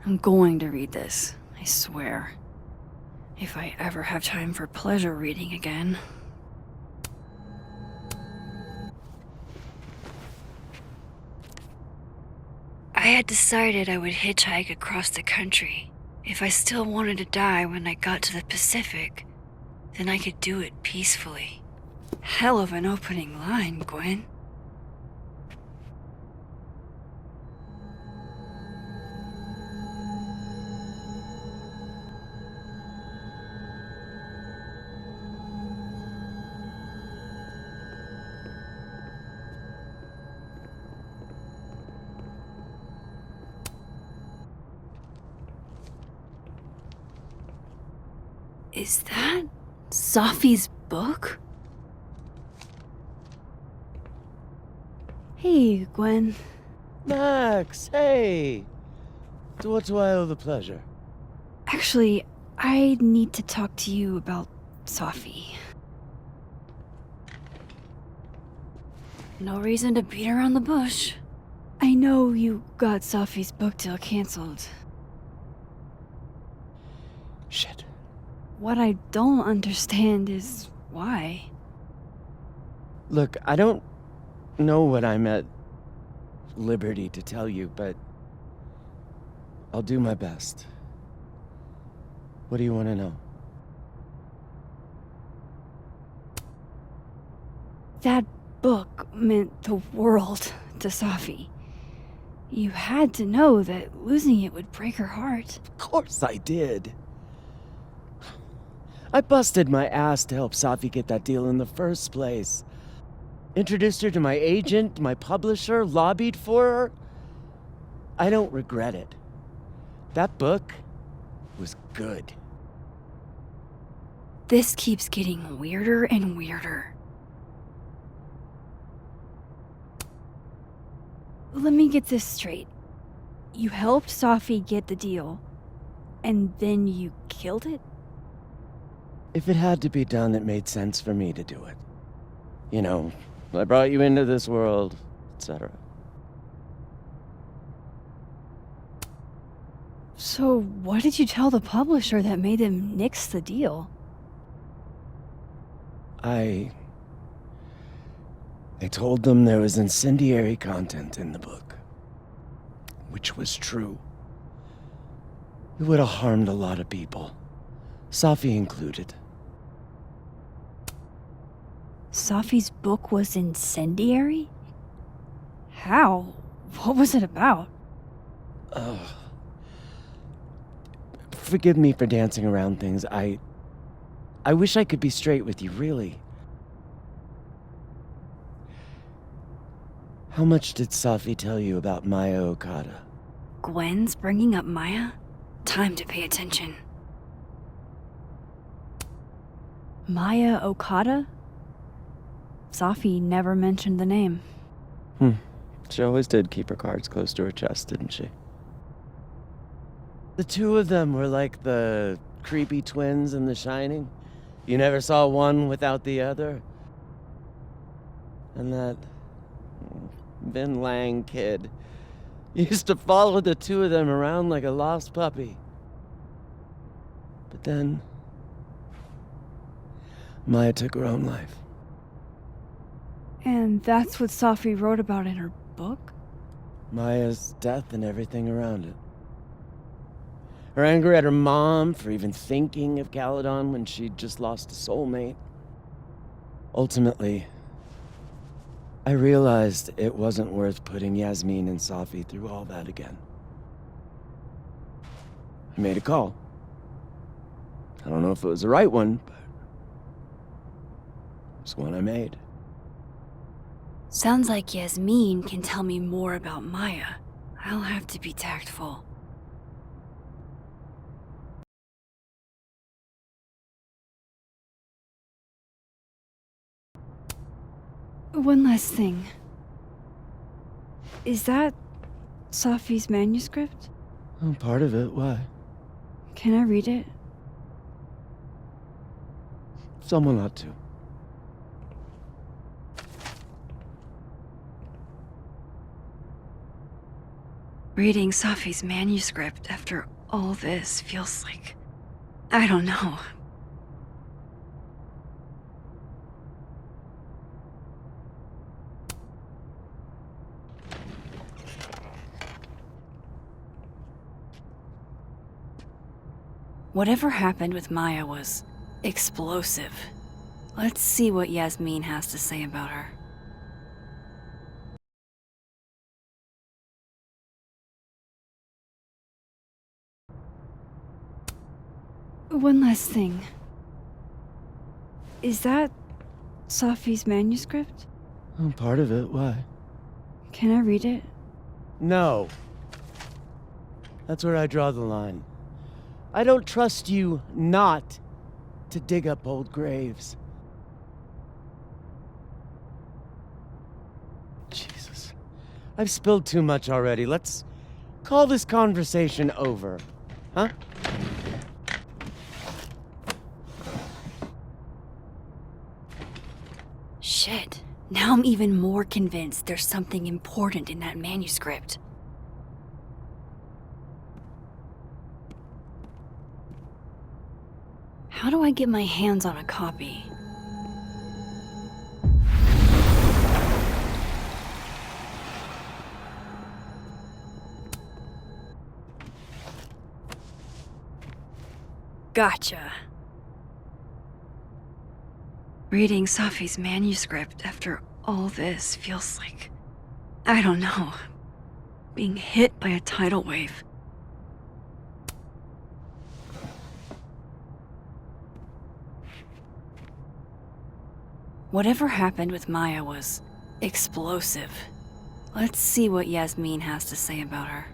I'm going to read this, I swear. If I ever have time for pleasure reading again. I had decided I would hitchhike across the country. If I still wanted to die when I got to the Pacific, then I could do it peacefully. Hell of an opening line, Gwen. Is that Safi's book? Hey, Gwen. Max, hey! To what do I owe the pleasure? Actually, I need to talk to you about Safi. No reason to beat around the bush. I know you got Safi's book deal canceled. Shit. What I don't understand is why. Look, I don't know what I'm at liberty to tell you, but I'll do my best. What do you want to know? That book meant the world to Safi. You had to know that losing it would break her heart. Of course I did. I busted my ass to help Safi get that deal in the first place. Introduced her to my agent, my publisher, lobbied for her. I don't regret it. That book was good. This keeps getting weirder and weirder. Let me get this straight. You helped Safi get the deal, and then you killed it? If it had to be done, it made sense for me to do it. You know, I brought you into this world, etc. So what did you tell the publisher that made them nix the deal? I told them there was incendiary content in the book. Which was true. It would have harmed a lot of people. Safi included. Safi's book was incendiary? How? What was it about? Forgive me for dancing around things. I wish I could be straight with you, really. How much did Safi tell you about Maya Okada? Gwen's bringing up Maya? Time to pay attention. Maya Okada? Safi never mentioned the name. She always did keep her cards close to her chest, didn't she? The two of them were like the creepy twins in The Shining. You never saw one without the other. And that Vin Lang kid used to follow the two of them around like a lost puppy. But then Maya took her own life. And that's what Safi wrote about in her book? Maya's death and everything around it. Her anger at her mom for even thinking of Caledon when she'd just lost a soulmate. Ultimately, I realized it wasn't worth putting Yasmin and Safi through all that again. I made a call. I don't know if it was the right one, but it's one I made. Sounds like Yasmin can tell me more about Maya. I'll have to be tactful. One last thing. Is that Safi's manuscript? Oh, part of it, why? Can I read it? Someone ought to. Reading Safi's manuscript after all this feels like... I don't know. Whatever happened with Maya was explosive. Let's see what Yasmin has to say about her. One last thing. Is that Safi's manuscript? Oh, part of it, why? Can I read it? No. That's where I draw the line. I don't trust you not to dig up old graves. Jesus. I've spilled too much already. Let's call this conversation over. Huh? Shit. Now I'm even more convinced there's something important in that manuscript. How do I get my hands on a copy? Gotcha. Reading Safi's manuscript after all this feels like... I don't know. Being hit by a tidal wave. Whatever happened with Maya was explosive. Let's see what Yasmin has to say about her.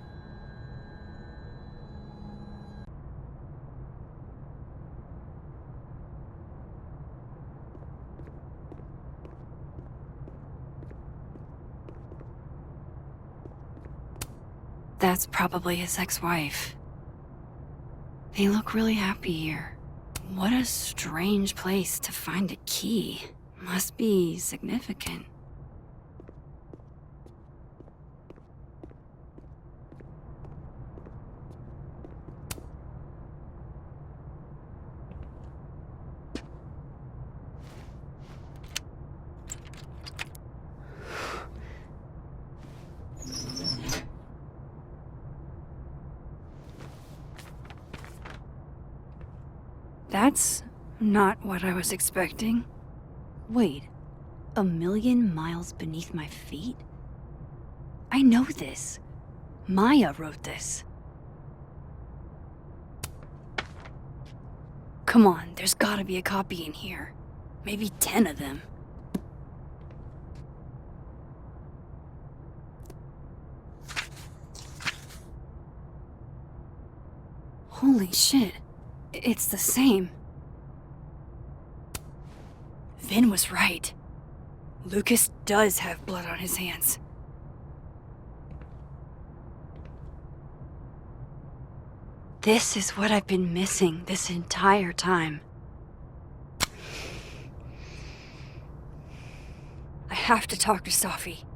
That's probably his ex-wife. They look really happy here. What a strange place to find a key. Must be significant. That's not what I was expecting. Wait, 1,000,000 miles beneath my feet? I know this. Maya wrote this. Come on, there's gotta be a copy in here. Maybe 10 of them. Holy shit. It's the same. Vin was right. Lucas does have blood on his hands. This is what I've been missing this entire time. I have to talk to Safi.